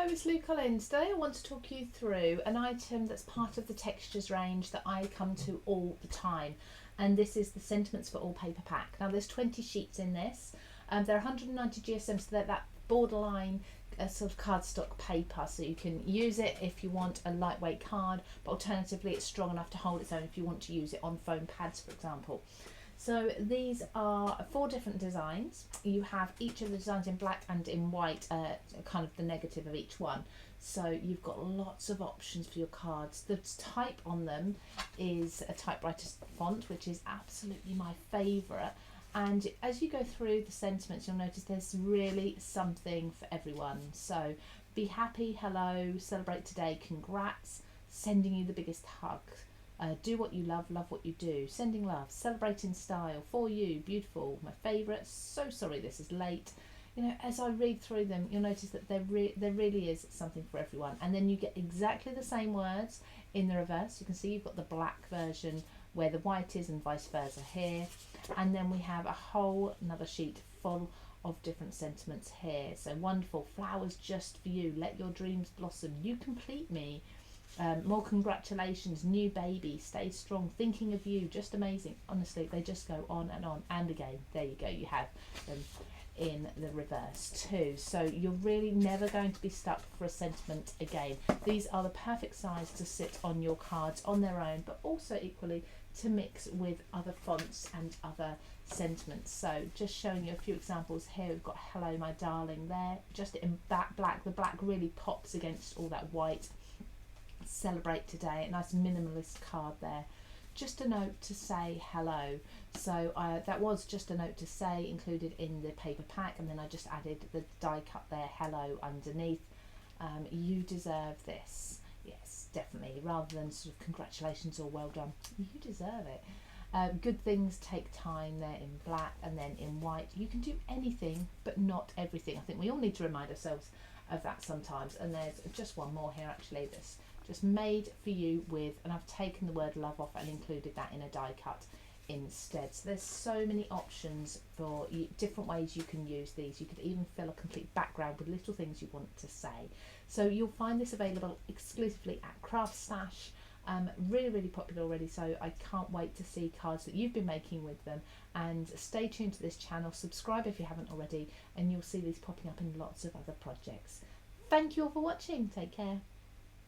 Hello, it's Lou Collins. Today I want to talk you through an item that's part of the textures range that I come to all the time, and this is the Sentiments for All paper pack. Now there's 20 sheets in this, they're 190 GSM, so they're that borderline sort of cardstock paper, so you can use it if you want a lightweight card, but alternatively it's strong enough to hold its own if you want to use it on foam pads, for example. So these are 4 different designs. You have each of the designs in black and in white, kind of the negative of each one. So you've got lots of options for your cards. The type on them is a typewriter font, which is absolutely my favourite. And as you go through the sentiments, you'll notice there's really something for everyone. So be happy, hello, celebrate today, congrats, sending you the biggest hug. Do what you love, love what you do. Sending love, celebrating style, for you, beautiful, my favourite, so sorry this is late. You know, as I read through them, you'll notice that there really is something for everyone. And then you get exactly the same words in the reverse. You can see you've got the black version where the white is and vice versa here. And then we have a whole another sheet full of different sentiments here. So wonderful, flowers just for you, let your dreams blossom, you complete me. More congratulations, new baby, stay strong, thinking of you, just amazing. Honestly, they just go on. And again, there you go, you have them in the reverse too. So you're really never going to be stuck for a sentiment again. These are the perfect size to sit on your cards on their own, but also equally to mix with other fonts and other sentiments. So just showing you a few examples here. We've got hello my darling there, just in that black. The black really pops against all that white. Celebrate today, a nice minimalist card there. Just a note to say hello. So that was just a note to say included in the paper pack, and then I just added the die cut there, hello, underneath. You deserve this. Yes, definitely, rather than sort of congratulations or well done, you deserve it. Good things take time there in black, and then in white you can do anything but not everything. I think we all need to remind ourselves of that sometimes. And there's just one more here actually, this just made for you with, and I've taken the word love off and included that in a die cut instead. So there's so many options for different ways you can use these. You could even fill a complete background with little things you want to say. So you'll find this available exclusively at Craft Stash. Really popular already, so I can't wait to see cards that you've been making with them. And stay tuned to this channel, subscribe if you haven't already, and you'll see these popping up in lots of other projects. Thank you all for watching, take care.